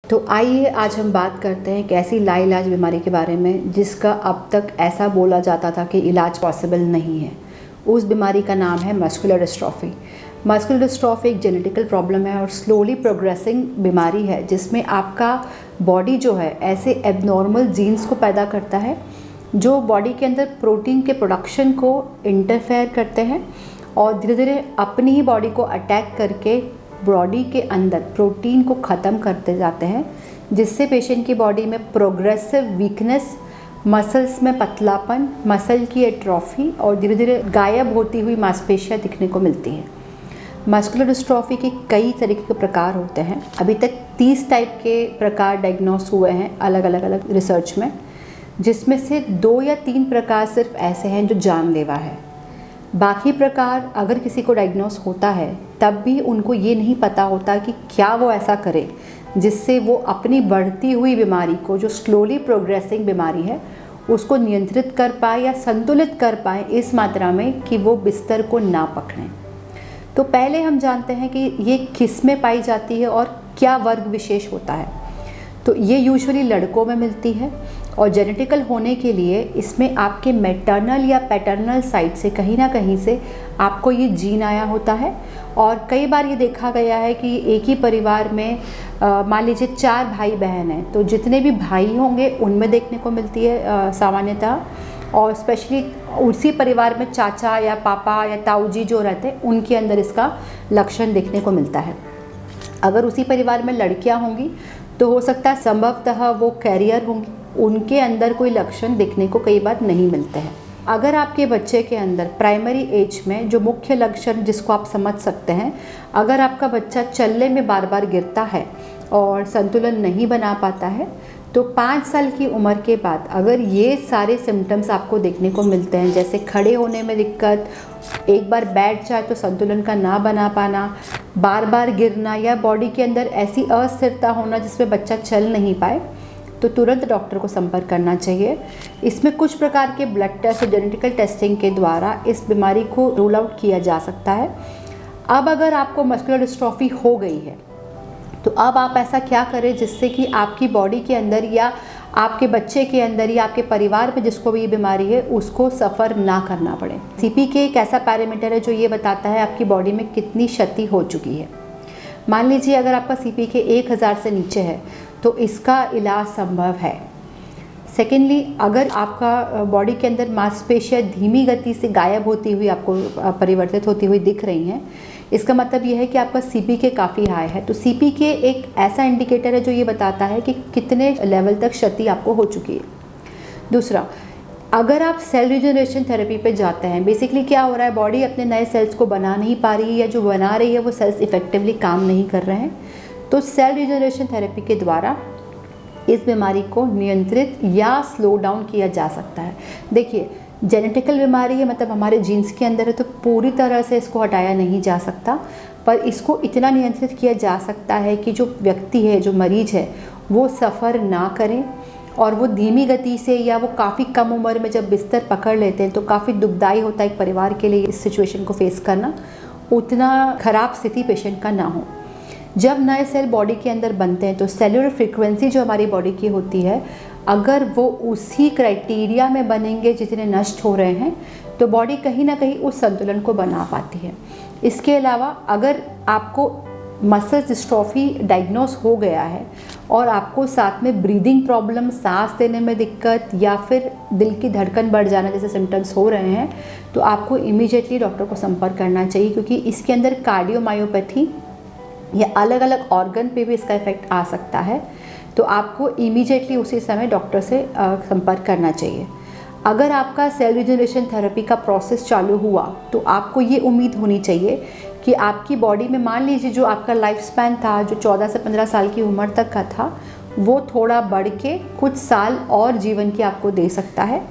तो आइए आज हम बात करते हैं एक ऐसी लाइलाज बीमारी के बारे में जिसका अब तक ऐसा बोला जाता था कि इलाज पॉसिबल नहीं है। उस बीमारी का नाम है मस्कुलर डिस्ट्रॉफी। मस्कुलर डिस्ट्रॉफी एक जेनेटिकल प्रॉब्लम है और स्लोली प्रोग्रेसिंग बीमारी है जिसमें आपका बॉडी जो है ऐसे एबनॉर्मल जीन्स को पैदा करता है जो बॉडी के अंदर प्रोटीन के प्रोडक्शन को इंटरफेयर करते हैं और धीरे धीरे अपनी ही बॉडी को अटैक करके बॉडी के अंदर प्रोटीन को ख़त्म करते जाते हैं, जिससे पेशेंट की बॉडी में प्रोग्रेसिव वीकनेस, मसल्स में पतलापन, मसल की एट्रोफी और धीरे धीरे गायब होती हुई मांसपेशियां दिखने को मिलती हैं। मस्कुलर डिस्ट्रॉफी के कई तरीके के प्रकार होते हैं। अभी तक 30 टाइप के प्रकार डायग्नोस हुए हैं अलग अलग रिसर्च में, जिसमें से 2 या 3 प्रकार सिर्फ ऐसे हैं जो जानलेवा है। बाकी प्रकार अगर किसी को डायग्नोस होता है तब भी उनको ये नहीं पता होता कि क्या वो ऐसा करे जिससे वो अपनी बढ़ती हुई बीमारी को, जो स्लोली प्रोग्रेसिंग बीमारी है, उसको नियंत्रित कर पाए या संतुलित कर पाए इस मात्रा में कि वो बिस्तर को ना पकड़ें। तो पहले हम जानते हैं कि ये किस में पाई जाती है और क्या वर्ग विशेष होता है। तो ये यूजुअली लड़कों में मिलती है और जेनेटिकल होने के लिए इसमें आपके मैटरनल या पैटर्नल साइड से कहीं ना कहीं से आपको ये जीन आया होता है। और कई बार ये देखा गया है कि एक ही परिवार में मान लीजिए 4 भाई बहन हैं, तो जितने भी भाई होंगे उनमें देखने को मिलती है सामान्यतः, और स्पेशली उसी परिवार में चाचा या पापा या ताऊजी जो रहते हैं उनके अंदर इसका लक्षण देखने को मिलता है। अगर उसी परिवार में लड़कियां होंगी तो हो सकता है संभवतः वो कैरियर होंगी, उनके अंदर कोई लक्षण देखने को कई बार नहीं मिलते हैं। अगर आपके बच्चे के अंदर प्राइमरी एज में जो मुख्य लक्षण जिसको आप समझ सकते हैं, अगर आपका बच्चा चलने में बार बार गिरता है और संतुलन नहीं बना पाता है, तो 5 साल की उम्र के बाद अगर ये सारे सिम्टम्स आपको देखने को मिलते हैं, जैसे खड़े होने में दिक्कत, एक बार बैठ जाए तो संतुलन का ना बना पाना, बार बार गिरना या बॉडी के अंदर ऐसी अस्थिरता होना जिसमें बच्चा चल नहीं पाए, तो तुरंत डॉक्टर को संपर्क करना चाहिए। इसमें कुछ प्रकार के ब्लड टेस्ट और जेनेटिकल टेस्टिंग के द्वारा इस बीमारी को रूल आउट किया जा सकता है। अब अगर आपको मस्कुलर डिस्ट्रॉफी हो गई है तो अब आप ऐसा क्या करें जिससे कि आपकी बॉडी के अंदर या आपके बच्चे के अंदर या आपके परिवार में जिसको भी ये बीमारी है उसको सफ़र ना करना पड़े। सीपीके एक ऐसा पैरामीटर है जो ये बताता है आपकी बॉडी में कितनी क्षति हो चुकी है। मान लीजिए अगर आपका सीपीके 1000 से नीचे है तो इसका इलाज संभव है। सेकेंडली, अगर आपका बॉडी के अंदर मांसपेशियाँ धीमी गति से गायब होती हुई आपको परिवर्तित होती हुई दिख रही हैं, इसका मतलब यह है कि आपका सीपीके काफ़ी हाई है। तो सीपीके एक ऐसा इंडिकेटर है जो ये बताता है कि कितने लेवल तक क्षति आपको हो चुकी है। दूसरा, अगर आप सेल रिजनरेशन थेरेपी पे जाते हैं, बेसिकली क्या हो रहा है, बॉडी अपने नए सेल्स को बना नहीं पा रही है या जो बना रही है वो सेल्स इफेक्टिवली काम नहीं कर रहे हैं, तो सेल रिजनरेशन थेरेपी के द्वारा इस बीमारी को नियंत्रित या स्लो डाउन किया जा सकता है। देखिए, जेनेटिकल बीमारी है, मतलब हमारे जीन्स के अंदर है, तो पूरी तरह से इसको हटाया नहीं जा सकता, पर इसको इतना नियंत्रित किया जा सकता है कि जो व्यक्ति है, जो मरीज है, वो सफ़र ना करें और वो धीमी गति से या वो काफ़ी कम उम्र में जब बिस्तर पकड़ लेते हैं तो काफ़ी दुखदाई होता है एक परिवार के लिए इस सिचुएशन को फेस करना, उतना ख़राब स्थिति पेशेंट का ना हो। जब नए सेल बॉडी के अंदर बनते हैं तो सेलुलर फ्रीक्वेंसी जो हमारी बॉडी की होती है, अगर वो उसी क्राइटेरिया में बनेंगे जितने नष्ट हो रहे हैं, तो बॉडी कहीं ना कहीं उस संतुलन को बना पाती है। इसके अलावा अगर आपको मसल डिस्ट्रॉफी डायग्नोस हो गया है और आपको साथ में ब्रीदिंग प्रॉब्लम, सांस लेने में दिक्कत या फिर दिल की धड़कन बढ़ जाना जैसे सिम्टम्स हो रहे हैं, तो आपको इमीडिएटली डॉक्टर को संपर्क करना चाहिए, क्योंकि इसके अंदर कार्डियोमायोपैथी या अलग अलग ऑर्गन पे भी इसका इफेक्ट आ सकता है। तो आपको इमीडिएटली उसी समय डॉक्टर से संपर्क करना चाहिए। अगर आपका सेल रिजनरेशन थेरेपी का प्रोसेस चालू हुआ तो आपको ये उम्मीद होनी चाहिए कि आपकी बॉडी में, मान लीजिए जो आपका लाइफ स्पैन था, जो 14 से 15 साल की उम्र तक का था, वो थोड़ा बढ़ के कुछ साल और जीवन की आपको दे सकता है।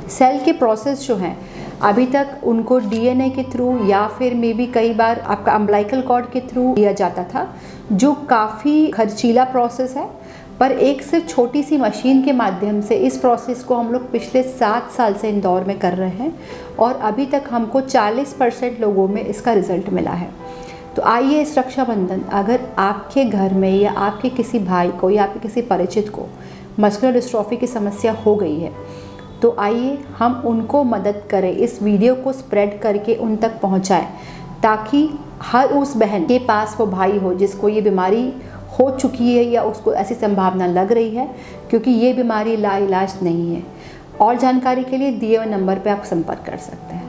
सेल के प्रोसेस जो हैं अभी तक उनको डीएनए के थ्रू या फिर मे बी कई बार आपका अम्बिलिकल कॉर्ड के थ्रू किया जाता था, जो काफ़ी खर्चीला प्रोसेस है, पर एक सिर्फ छोटी सी मशीन के माध्यम से इस प्रोसेस को हम लोग पिछले 7 साल से इंदौर में कर रहे हैं और अभी तक हमको 40% लोगों में इसका रिज़ल्ट मिला है। तो आइए इस रक्षाबंधन, अगर आपके घर में या आपके किसी भाई को या आपके किसी परिचित को मस्कुलर डिस्ट्रॉफी की समस्या हो गई है, तो आइए हम उनको मदद करें, इस वीडियो को स्प्रेड करके उन तक पहुंचाएं, ताकि हर उस बहन के पास वो भाई हो जिसको ये बीमारी हो चुकी है या उसको ऐसी संभावना लग रही है, क्योंकि ये बीमारी लाइलाज नहीं है। और जानकारी के लिए दिए हुए नंबर पर आप संपर्क कर सकते हैं।